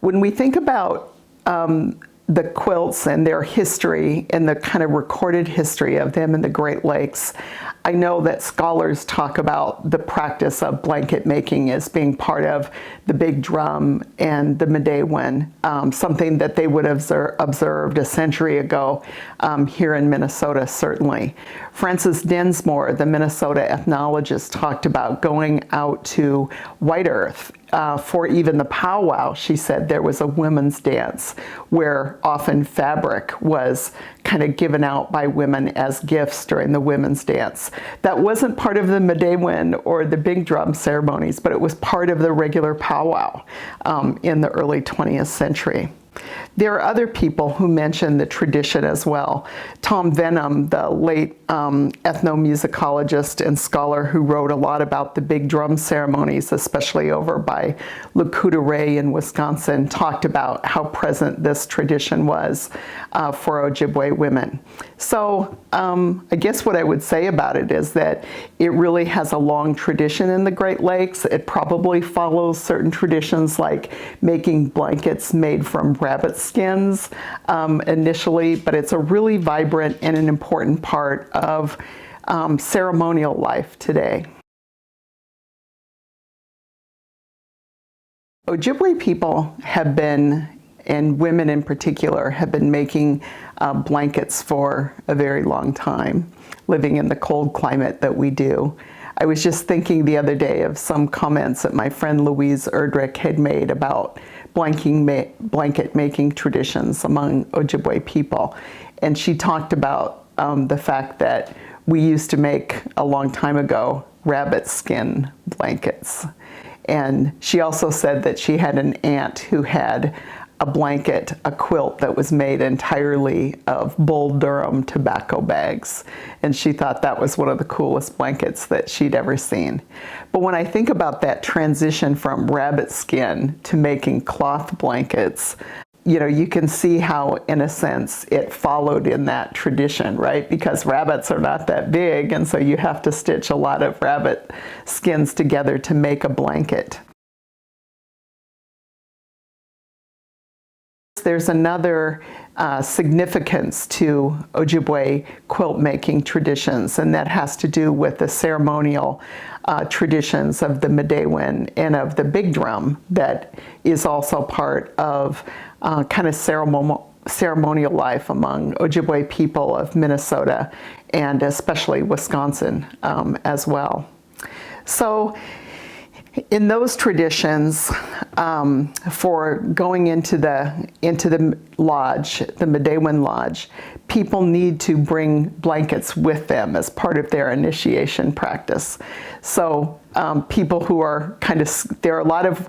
When we think about the quilts and their history and the kind of recorded history of them in the Great Lakes, I know that scholars talk about the practice of blanket making as being part of the big drum and the Midewin, something that they would have observed a century ago here in Minnesota, certainly. Frances Densmore, the Minnesota ethnologist, talked about going out to White Earth for even the powwow. She said there was a women's dance where often fabric was kind of given out by women as gifts during the women's dance. That wasn't part of the Midewin or the big drum ceremonies, but it was part of the regular powwow in the early 20th century. There are other people who mention the tradition as well. Tom Venham, the late ethnomusicologist and scholar who wrote a lot about the big drum ceremonies, especially over by Lecouteray in Wisconsin, talked about how present this tradition was for Ojibwe women. So I guess what I would say about it is that it really has a long tradition in the Great Lakes. It probably follows certain traditions like making blankets made from rabbit skins initially, but it's a really vibrant and an important part of ceremonial life today. Ojibwe people have been, and women in particular, have been making blankets for a very long time, living in the cold climate that we do. I was just thinking the other day of some comments that my friend Louise Erdrich had made about blanket making traditions among Ojibwe people. And she talked about the fact that we used to make, a long time ago, rabbit skin blankets. And she also said that she had an aunt who had a blanket, a quilt that was made entirely of Bull Durham tobacco bags. And she thought that was one of the coolest blankets that she'd ever seen. But when I think about that transition from rabbit skin to making cloth blankets, you know, you can see how, in a sense, it followed in that tradition, right? Because rabbits are not that big, and so you have to stitch a lot of rabbit skins together to make a blanket. There's another significance to Ojibwe quilt making traditions, and that has to do with the ceremonial traditions of the Midewin and of the big drum that is also part of kind of ceremonial life among Ojibwe people of Minnesota and especially Wisconsin as well. So in those traditions, for going into the lodge, the Midewin lodge, people need to bring blankets with them as part of their initiation practice. So people who are there are a lot of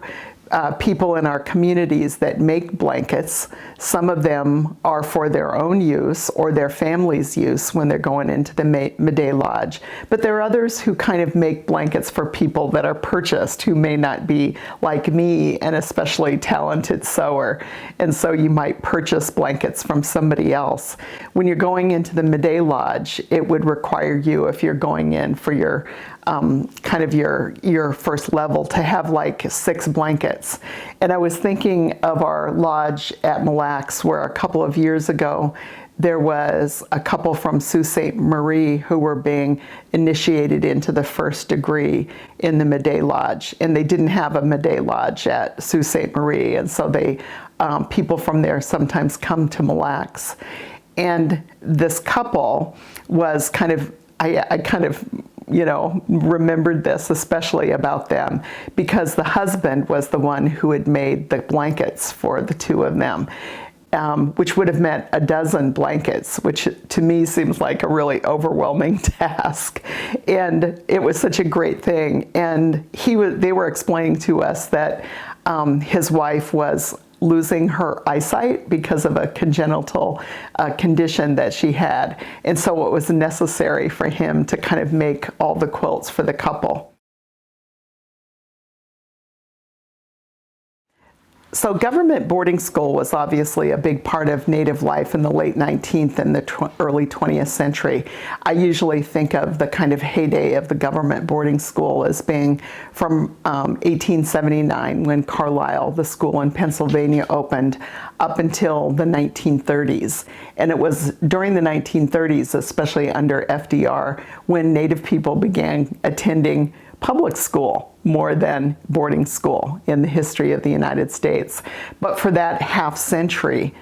people in our communities that make blankets. Some of them are for their own use or their family's use when they're going into the Midday Lodge. But there are others who kind of make blankets for people that are purchased who may not be like me, an especially talented sewer. And so you might purchase blankets from somebody else. When you're going into the Midday Lodge, it would require you, if you're going in for your kind of your first level, to have like 6 blankets. And I was thinking of our lodge at Mille Lacs, where a couple of years ago there was a couple from Sault Ste. Marie who were being initiated into the first degree in the Midday Lodge, and they didn't have a Midday Lodge at Sault Ste. Marie, and so people from there sometimes come to Mille Lacs. And this couple was kind of, I kind of, you know, remembered this especially about them because the husband was the one who had made the blankets for the two of them, which would have meant a dozen blankets, which to me seems like a really overwhelming task. And it was such a great thing. And they were explaining to us that his wife was losing her eyesight because of a congenital condition that she had. And so it was necessary for him to kind of make all the quilts for the couple. So government boarding school was obviously a big part of Native life in the late 19th and the early 20th century. I usually think of the kind of heyday of the government boarding school as being from 1879, when Carlisle, the school in Pennsylvania, opened, up until the 1930s. And it was during the 1930s, especially under FDR, when Native people began attending public school more than boarding school in the history of the United States. But for that half century,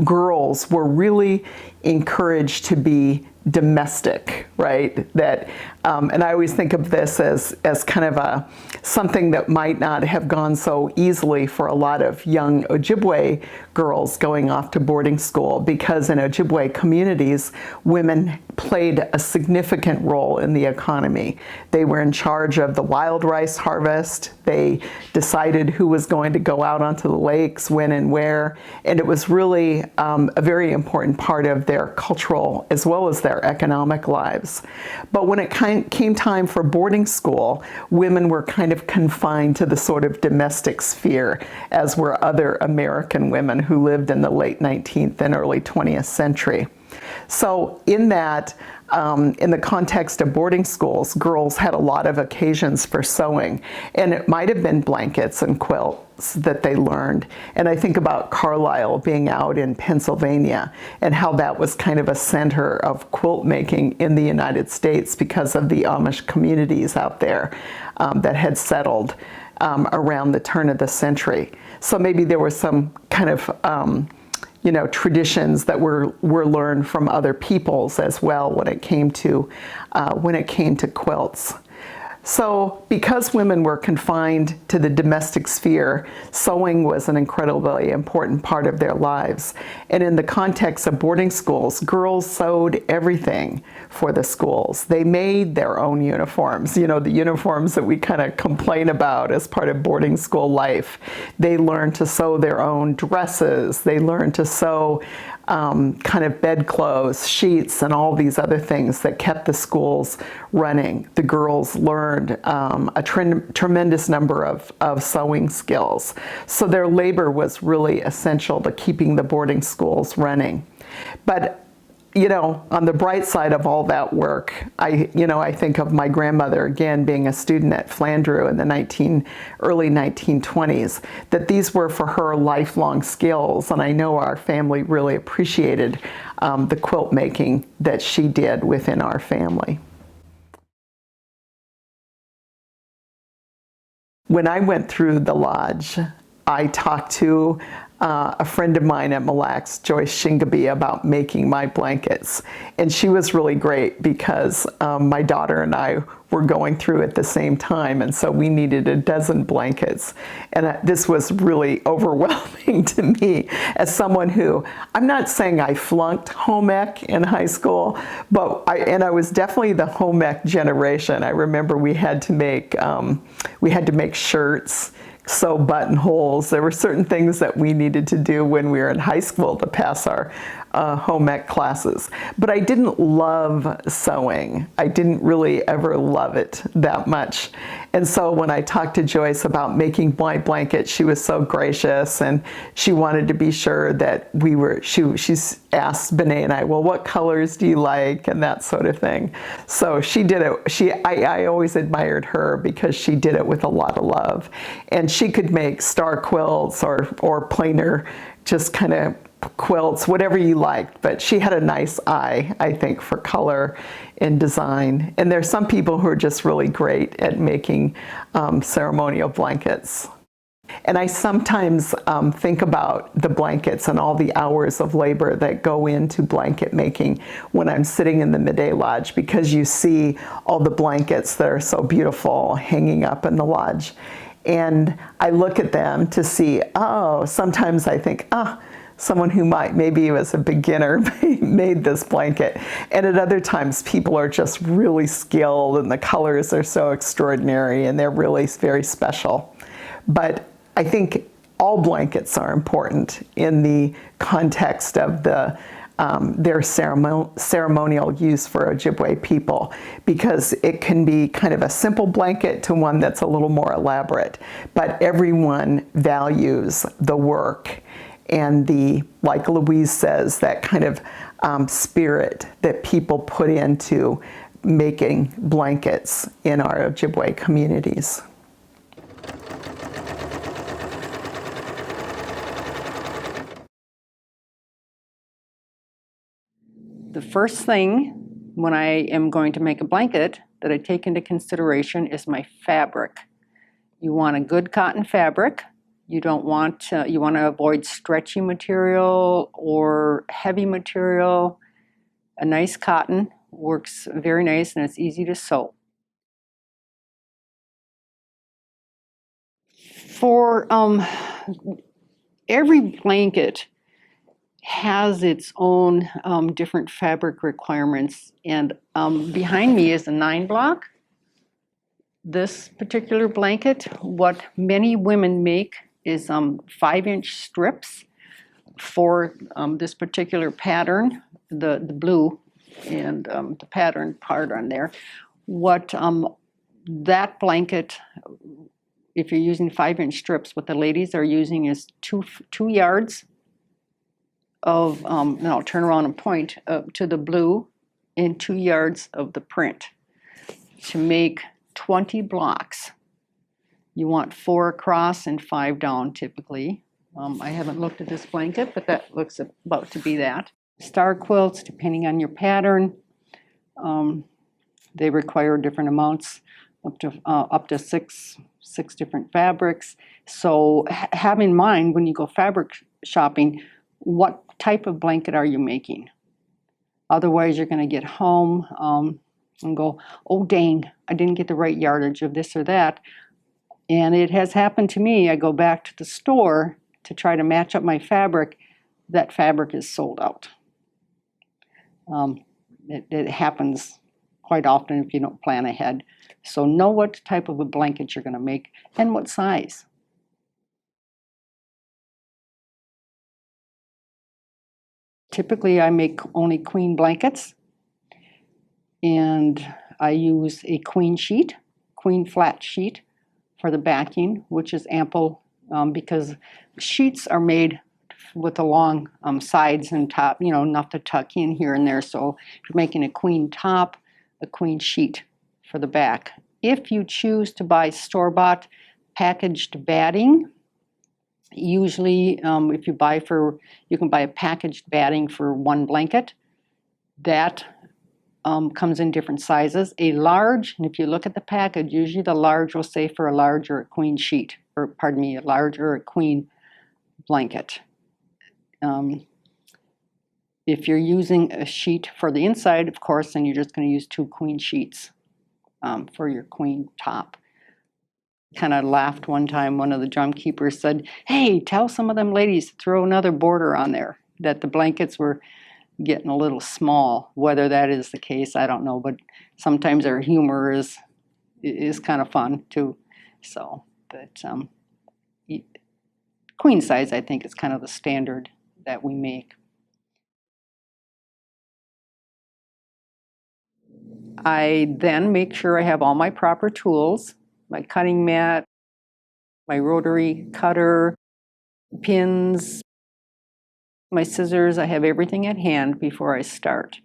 girls were really encouraged to be domestic, right? That, and I always think of this as kind of something that might not have gone so easily for a lot of young Ojibwe girls going off to boarding school, because in Ojibwe communities, women played a significant role in the economy. They were in charge of the wild rice harvest. They decided who was going to go out onto the lakes, when and where, and it was really a very important part of their cultural as well as their economic lives. But when it came time for boarding school, women were kind of confined to the sort of domestic sphere, as were other American women who lived in the late 19th and early 20th century. So in that, in the context of boarding schools, girls had a lot of occasions for sewing, and it might have been blankets and quilts that they learned. And I think about Carlisle being out in Pennsylvania and how that was kind of a center of quilt making in the United States because of the Amish communities out there that had settled around the turn of the century. So maybe there was some kind of traditions that were learned from other peoples as well when it came to quilts. So because women were confined to the domestic sphere, sewing was an incredibly important part of their lives. And in the context of boarding schools, girls sewed everything for the schools. They made their own uniforms, the uniforms that we kind of complain about as part of boarding school life. They learned to sew their own dresses. They learned to sew kind of bedclothes, sheets, and all these other things that kept the schools running. The girls learned a tremendous number of sewing skills. So their labor was really essential to keeping the boarding schools running. But on the bright side of all that work, I think of my grandmother, again, being a student at Flandreau in the early 1920s, that these were for her lifelong skills. And I know our family really appreciated the quilt making that she did within our family. When I went through the lodge, I talked to a friend of mine at Mille Lacs, Joyce Shingaby, about making my blankets. And she was really great because my daughter and I were going through at the same time, and so we needed a dozen blankets. And this was really overwhelming to me as someone who, I'm not saying I flunked home ec in high school, but I was definitely the home ec generation. I remember we had to make shirts, sew buttonholes. There were certain things that we needed to do when we were in high school to pass our home ec classes. But I didn't love sewing. I didn't really ever love it that much. And so when I talked to Joyce about making my blanket, she was so gracious, and she wanted to be sure that she asked Benet and I, well, what colors do you like, and that sort of thing. So she did it. I always admired her because she did it with a lot of love. And she could make star quilts or plainer, just kind of quilts, whatever you liked, but she had a nice eye, I think, for color and design. And there's some people who are just really great at making ceremonial blankets. And I sometimes think about the blankets and all the hours of labor that go into blanket making when I'm sitting in the Midday Lodge, because you see all the blankets that are so beautiful hanging up in the lodge. And I look at them to see, sometimes I think, someone who maybe was a beginner made this blanket. And at other times, people are just really skilled, and the colors are so extraordinary, and they're really very special. But I think all blankets are important in the context of the their ceremonial use for Ojibwe people, because it can be kind of a simple blanket to one that's a little more elaborate. But everyone values the work and the, like Louise says, that kind of spirit that people put into making blankets in our Ojibwe communities. The first thing when I am going to make a blanket that I take into consideration is my fabric. You want a good cotton fabric. You don't want you want to avoid stretchy material or heavy material. A nice cotton works very nice and it's easy to sew. For every blanket has its own different fabric requirements, and behind me is a 9-block. This particular blanket, what many women make is 5-inch strips for this particular pattern, the blue and the pattern part on there. What that blanket, if you're using 5-inch strips, what the ladies are using is two yards of, and I'll turn around and point to the blue, and 2 yards of the print to make 20 blocks. You want 4 across and 5 down typically. I haven't looked at this blanket, but that looks about to be that. Star quilts, depending on your pattern, they require different amounts, up to six different fabrics. So have in mind when you go fabric shopping, what type of blanket are you making? Otherwise, you're going to get home and go, oh dang, I didn't get the right yardage of this or that. And it has happened to me. I go back to the store to try to match up my fabric. That fabric is sold out. It happens quite often if you don't plan ahead. So know what type of a blanket you're going to make and what size. Typically, I make only queen blankets, and I use a queen flat sheet for the backing, which is ample because sheets are made with the long sides and top, enough to tuck in here and there. So if you're making a queen top, a queen sheet for the back. If you choose to buy store-bought packaged batting, usually if you can buy a packaged batting for one blanket. That comes in different sizes. A large, and if you look at the package, usually the large will say for a large or a queen sheet, or pardon me, a large or a queen blanket. If you're using a sheet for the inside, of course, then you're just going to use 2 queen sheets for your queen top. Kind of laughed one time, one of the drum keepers said, hey, tell some of them ladies to throw another border on there, that the blankets were getting a little small. Whether that is the case, I don't know, but sometimes our humor is kind of fun too. So, but queen size, I think, is kind of the standard that we make. I then make sure I have all my proper tools, my cutting mat, my rotary cutter, pins, my scissors. I have everything at hand before I start.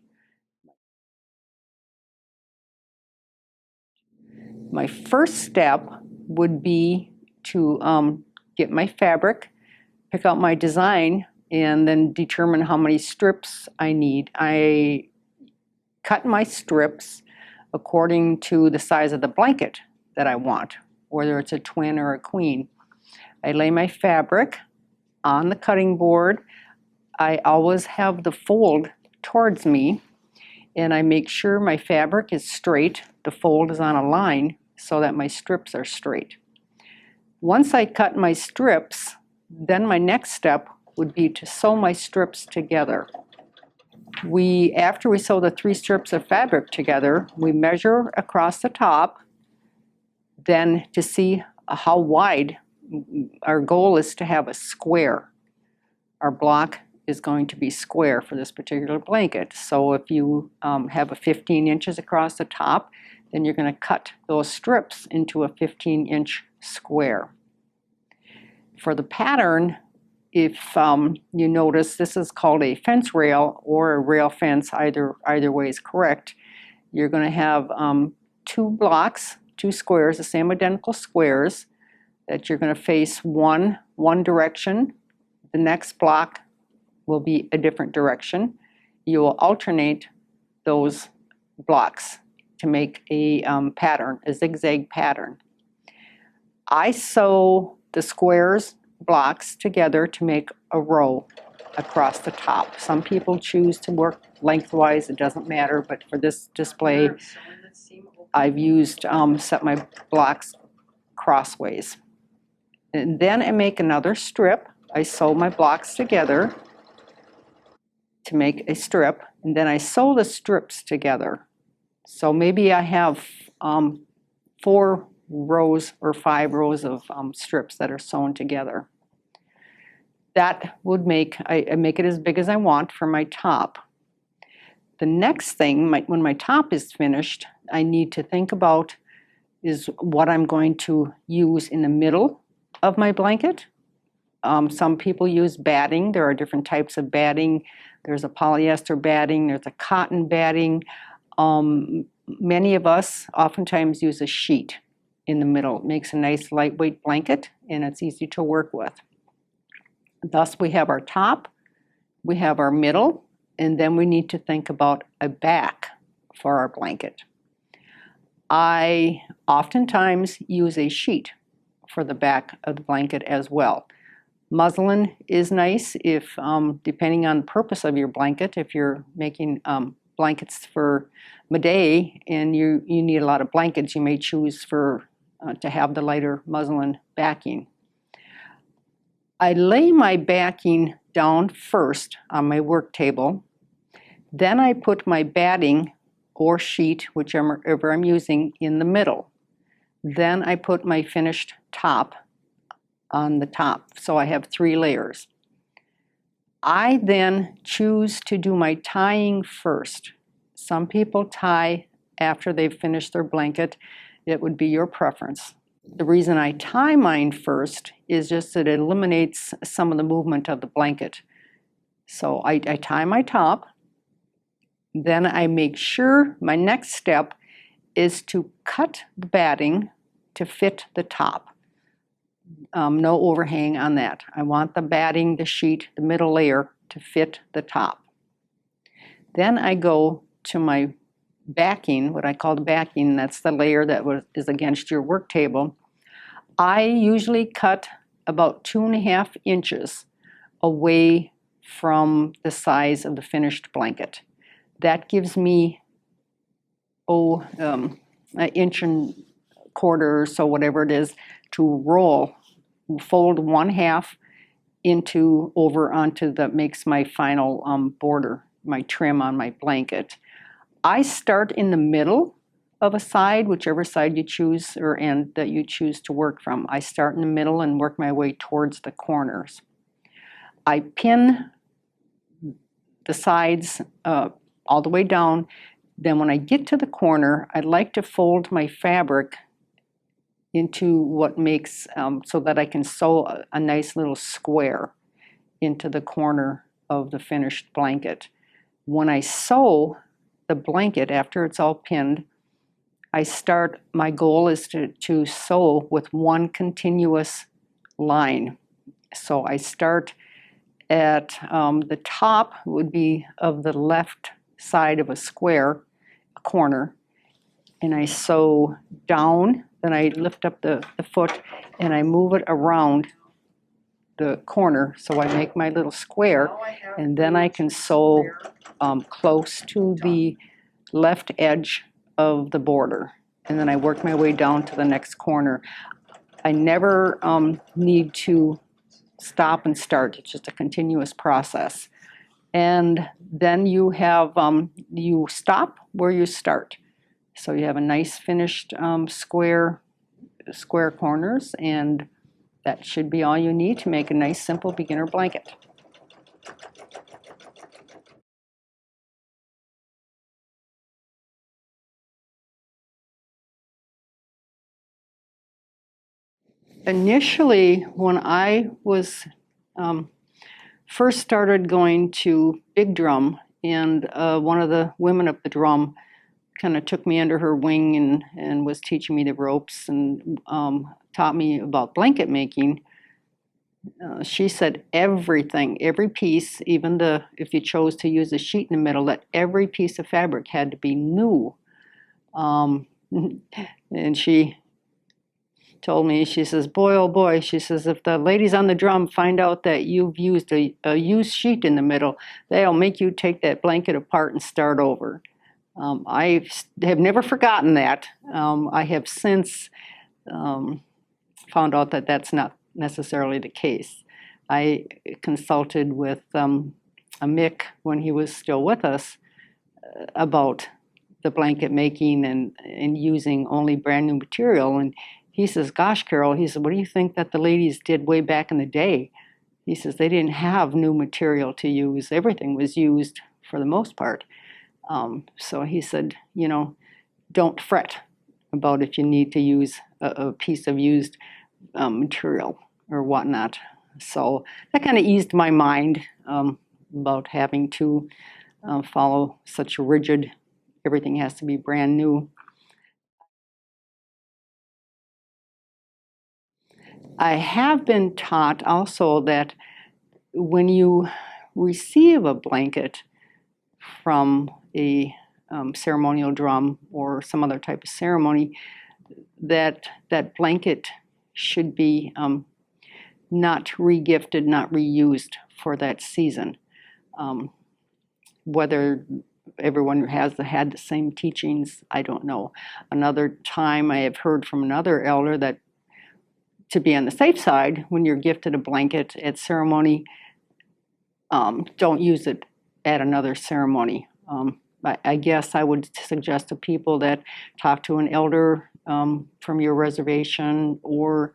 My first step would be to get my fabric, pick out my design, and then determine how many strips I need. I cut my strips according to the size of the blanket that I want, whether it's a twin or a queen. I lay my fabric on the cutting board. I always have the fold towards me, and I make sure my fabric is straight. The fold is on a line so that my strips are straight. Once I cut my strips, then my next step would be to sew my strips together. After we sew the 3 strips of fabric together, we measure across the top, then to see how wide. Our goal is to have a square. Our block is going to be square for this particular blanket. So if you have a 15 inches across the top, then you're going to cut those strips into a 15-inch square. For the pattern, if you notice, this is called a fence rail or a rail fence, either way is correct. You're going to have 2 blocks, 2 squares, the same identical squares, that you're going to face one direction. The next block will be a different direction. You will alternate those blocks to make a pattern, a zigzag pattern. I sew the squares blocks together to make a row across the top. Some people choose to work lengthwise, it doesn't matter, but for this display, I've used set my blocks crossways. And then I make another strip. I sew my blocks together to make a strip, and then I sew the strips together. So maybe I have 4 rows or 5 rows of strips that are sewn together. That would make, I make it as big as I want for my top. The next thing, when my top is finished, I need to think about is what I'm going to use in the middle of my blanket. Some people use batting. There are different types of batting. There's a polyester batting, there's a cotton batting. Many of us oftentimes use a sheet in the middle. It makes a nice lightweight blanket and it's easy to work with. Thus we have our top, we have our middle, and then we need to think about a back for our blanket. I oftentimes use a sheet for the back of the blanket as well. Muslin is nice if, depending on the purpose of your blanket, if you're making blankets for Madé and you need a lot of blankets, you may choose to have the lighter muslin backing. I lay my backing down first on my work table. Then I put my batting or sheet, whichever I'm using, in the middle. Then I put my finished top on the top. So I have 3 layers. I then choose to do my tying first. Some people tie after they've finished their blanket. It would be your preference. The reason I tie mine first is just that it eliminates some of the movement of the blanket. So I tie my top. Then I make sure my next step is to cut the batting to fit the top. No overhang on that. I want the batting, the sheet, the middle layer to fit the top. Then I go to my backing, what I call the backing, that's the layer that is against your work table. I usually cut about 2.5 inches away from the size of the finished blanket. That gives me, an inch and quarter or so, whatever it is, to fold 1/2 over onto that makes my final border, my trim on my blanket. I start in the middle of a side, whichever side you choose or end that you choose to work from. I start in the middle and work my way towards the corners. I pin the sides all the way down. Then when I get to the corner, I like to fold my fabric into what makes, so that I can sew a nice little square into the corner of the finished blanket. When I sew the blanket, after it's all pinned, my goal is to sew with one continuous line. So I start at the top would be of the left side of a square, a corner, and I sew down, then I lift up the foot and I move it around the corner. So I make my little square, and then I can sew close to the left edge of the border. And then I work my way down to the next corner. I never need to stop and start. It's just a continuous process. And then you have, you stop where you start. So you have a nice finished square corners, and that should be all you need to make a nice simple beginner blanket. Initially, when I was first started going to Big Drum, and one of the women of the drum kind of took me under her wing and was teaching me the ropes and taught me about blanket making. She said everything, every piece, even if you chose to use a sheet in the middle, that every piece of fabric had to be new. And she told me, she says, boy, oh boy, she says, if the ladies on the drum find out that you've used a used sheet in the middle, they'll make you take that blanket apart and start over. I have never forgotten that. I have since found out that that's not necessarily the case. I consulted with a Mick when he was still with us about the blanket making and using only brand new material. And he says, gosh, Carol, he said, what do you think that the ladies did way back in the day? He says, they didn't have new material to use. Everything was used for the most part. So he said, don't fret about if you need to use a piece of used material or whatnot. So that kind of eased my mind about having to follow such a rigid, everything has to be brand new. I have been taught also that when you receive a blanket from a ceremonial drum or some other type of ceremony, that blanket should be not regifted, not reused for that season. Whether everyone has had the same teachings, I don't know. Another time I have heard from another elder that to be on the safe side, when you're gifted a blanket at ceremony, don't use it at another ceremony. I guess I would suggest to people that talk to an elder from your reservation or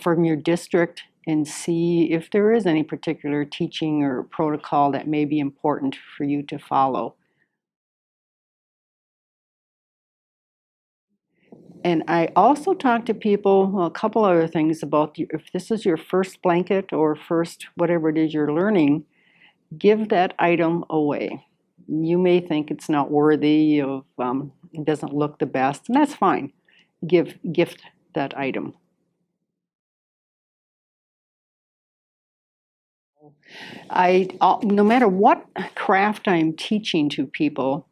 from your district and see if there is any particular teaching or protocol that may be important for you to follow. And I also talk to people a couple other things about if this is your first blanket or first whatever it is you're learning, give that item away. You may think it's not worthy of, it doesn't look the best, and that's fine. Gift that item. No matter what craft I'm teaching to people,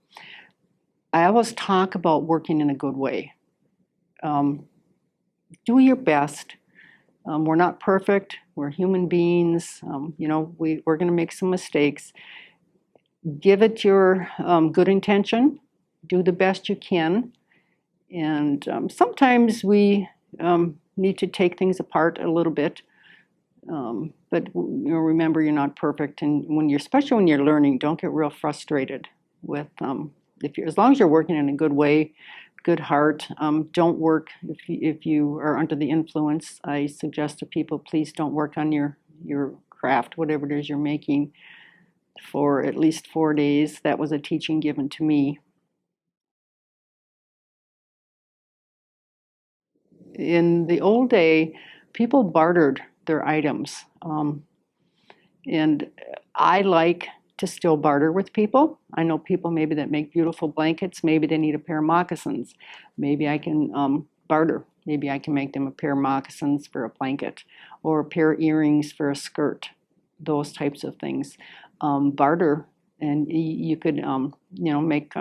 I always talk about working in a good way. Do your best. We're not perfect. We're human beings. We're going to make some mistakes. Give it your good intention. Do the best you can. And sometimes we need to take things apart a little bit. But remember, you're not perfect. And especially when you're learning, don't get real frustrated with as long as you're working in a good way, good heart. Don't work if you are under the influence. I suggest to people, please don't work on your craft, whatever it is you're making, for at least 4 days. That was a teaching given to me. In the old day, people bartered their items. And I like to still barter with people. I know people maybe that make beautiful blankets. Maybe they need a pair of moccasins. Maybe I can barter. Maybe I can make them a pair of moccasins for a blanket or a pair of earrings for a skirt, those types of things. Barter, and you could, make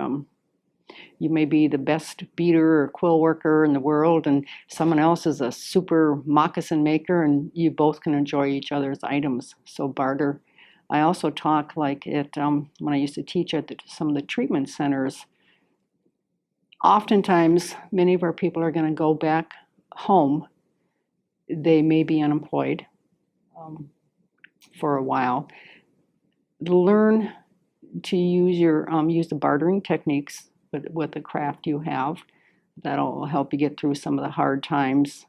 you may be the best beater or quill worker in the world, and someone else is a super moccasin maker, and you both can enjoy each other's items. So barter. I also talk like when I used to teach at some of the treatment centers. Oftentimes, many of our people are going to go back home. They may be unemployed for a while. Learn to use the bartering techniques with the craft you have. That'll help you get through some of the hard times.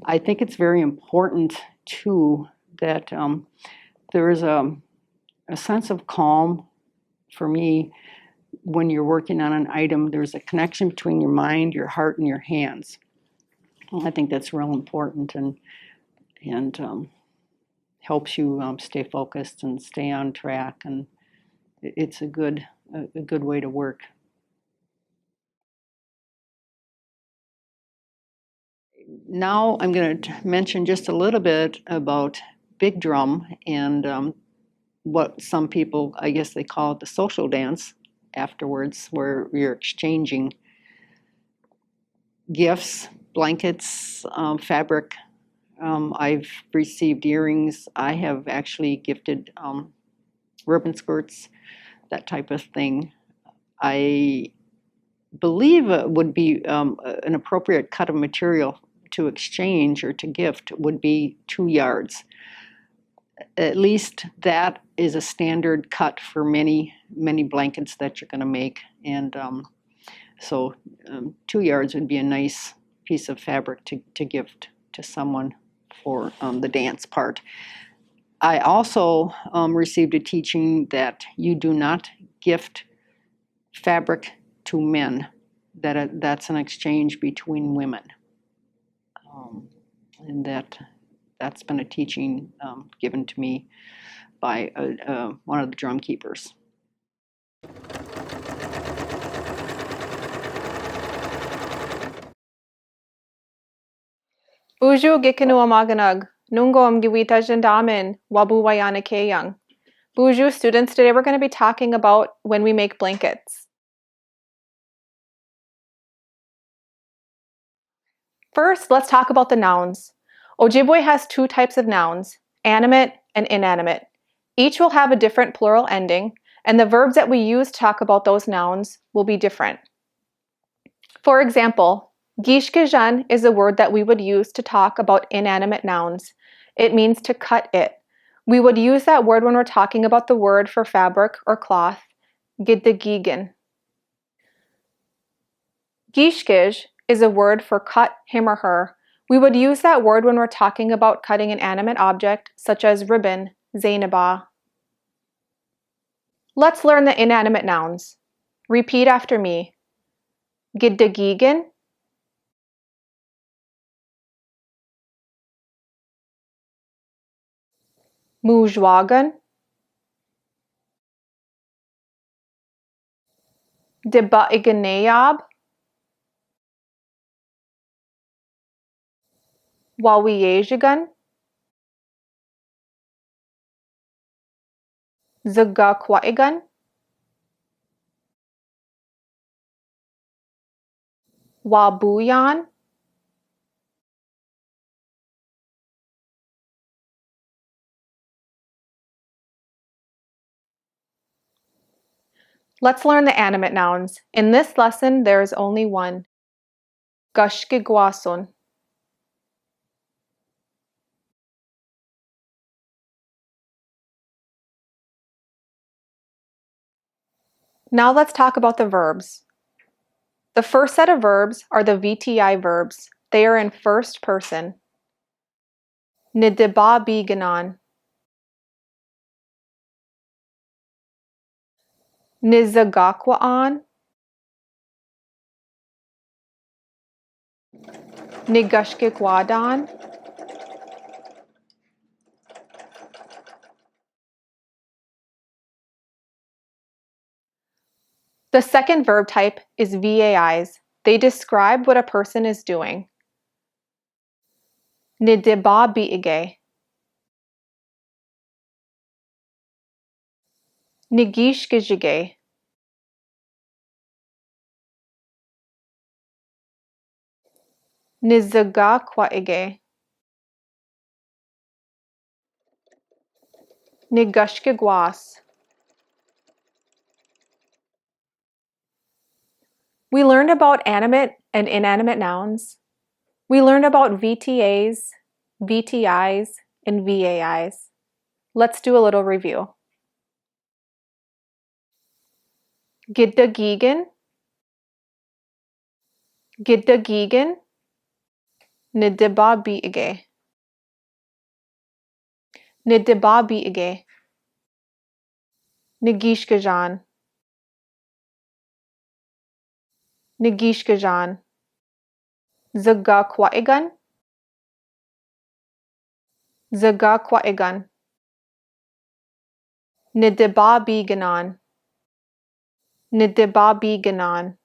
I think it's very important too that there is a sense of calm for me when you're working on an item. There's a connection between your mind, your heart, and your hands. I think that's real important and helps you stay focused and stay on track. And it's a good way to work. Now I'm going to mention just a little bit about big drum and what some people, I guess they call it the social dance afterwards, where you're exchanging gifts, blankets, fabric. I've received earrings. I have actually gifted ribbon skirts, that type of thing. I believe it would be an appropriate cut of material to exchange or to gift would be 2 yards. At least that is a standard cut for many blankets that you're going to make, and so 2 yards would be a nice piece of fabric to gift to someone for the dance part. I also received a teaching that you do not gift fabric to men, that's an exchange between women. And that's been a teaching given to me by one of the drum keepers. Buju Gikinu Maganug, Nungom Giwita Jandamin, Waabooyaanike Young. Buju students, today we're going to be talking about when we make blankets. First, let's talk about the nouns. Ojibwe has 2 types of nouns, animate and inanimate. Each will have a different plural ending, and the verbs that we use to talk about those nouns will be different. For example, gishkejan is a word that we would use to talk about inanimate nouns. It means to cut it. We would use that word when we're talking about the word for fabric or cloth, giddagigan. Gishkej is a word for cut him or her. We would use that word when we're talking about cutting an animate object, such as ribbon, zainabah. Let's learn the inanimate nouns. Repeat after me. Giddagigan, mujwagan, debaiganayab, Wawiyajigan, Zagakwaigan, Waabooyan, Let's learn the animate nouns. In this lesson, there is only one. Gashkigwason. Now let's talk about the verbs. The first set of verbs are the VTI verbs. They are in first person. Nideba biganon. Nizagakwaan. Nigashkikwadan. The second verb type is VAIs. They describe what a person is doing. Nideba biige. Nigishkijige. Nizagakwaige. Nigashkigwas. We learned about animate and inanimate nouns. We learned about VTAs, VTIs, and VAIs. Let's do a little review. Giddagigan, Giddagigan, Nideba biige. Nideba biige. Nigishkajan. Nigishkajan. Zagakwa'igan. Zagakwa'igan. Nidibabiganan. Nidibabiganan.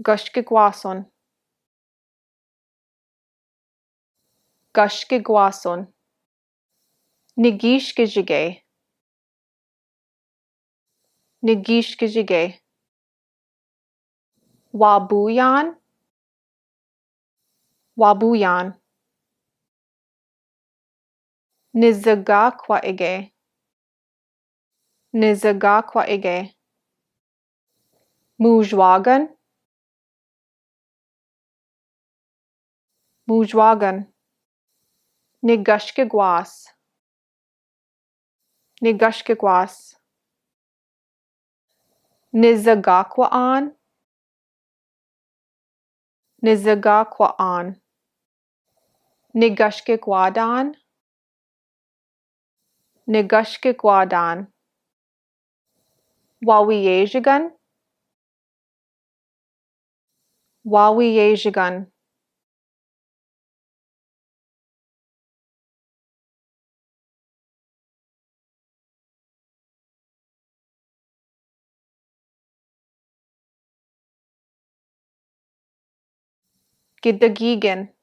Gushkigwason. Gushkigwason. Nigishkijige. Nigishkijige. Waabooyan. Waabooyan. Nizagakwa'ige. Nizagakwa'ige. Mujwagan. Mujwagan. Nigushkigwas. Nigushkigwas. Nizagakwa'an. Nizagakwa'an. Nigushkigwadan. Nigushkigwadan. Wawiyajigan. Wawiyajigan. Gidagigan.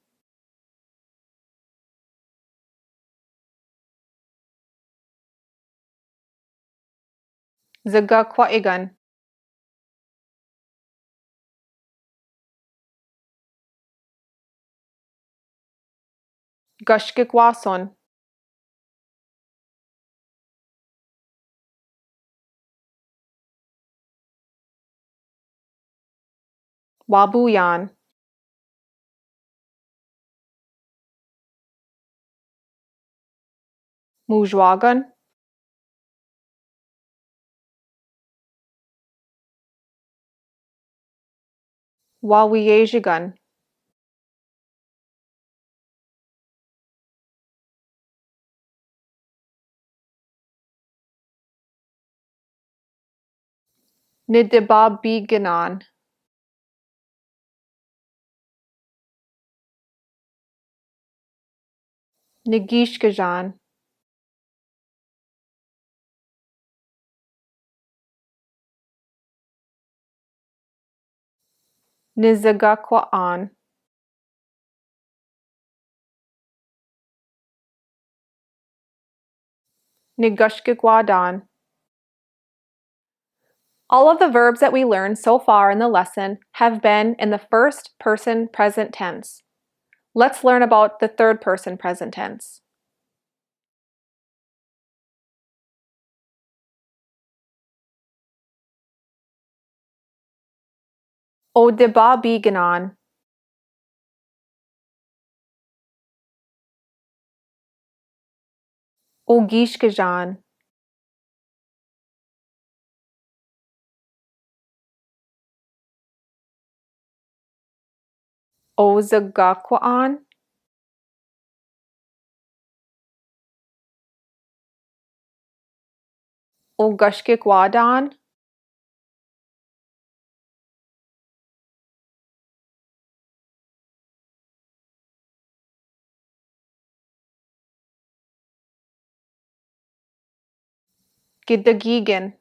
Zagakwa'igan. Gushkigwason. Waabooyan. Mujwagan. Wawiyajigan. Nidibabiganan. Nigishkajan. Nizagakwa'an. Nigushkigwadan. All of the verbs that we learned so far in the lesson have been in the first person present tense. Let's learn about the third person present tense. Odibabiganan. Ogishkajan. Ozagakwa'an. Ogushkigwadan. Gidagigan.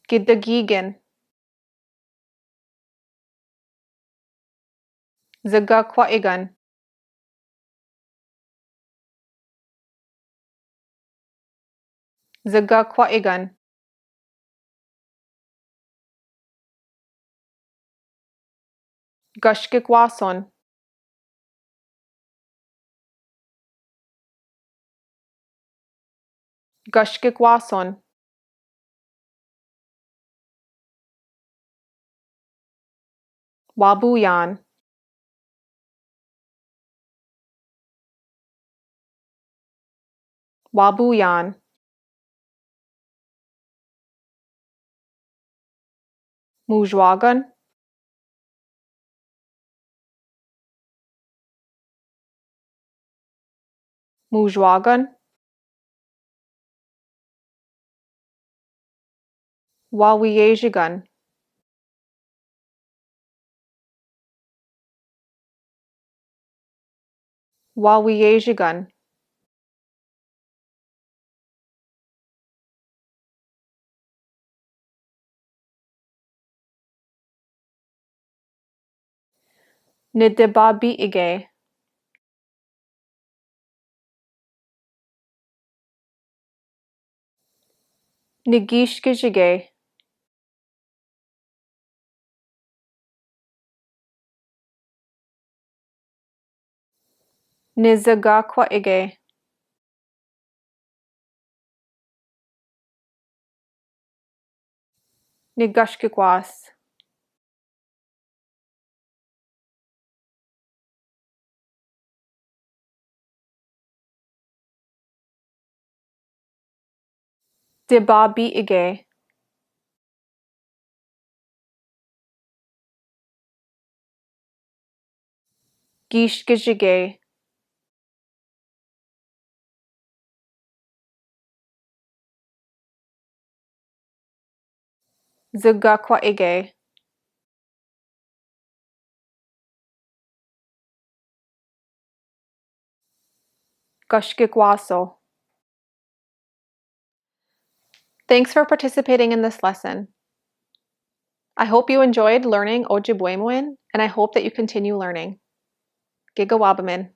Gidagigan. Zagakwa'igan. Zagakwa'igan. Gushkigwason. Gushkigwason. Waabooyan. Waabooyan. Mujwagan. Mujwagan. Waabooyaanike. Waabooyaanike. Nidababiige. Nigishkijige. Nizagakwaige. Nigashkikwas. Dibabiige. Gishkijige. Zagakwaige. Gashkikwaso. Thanks for participating in this lesson. I hope you enjoyed learning Ojibweamoin, and I hope that you continue learning. Gigawabamin.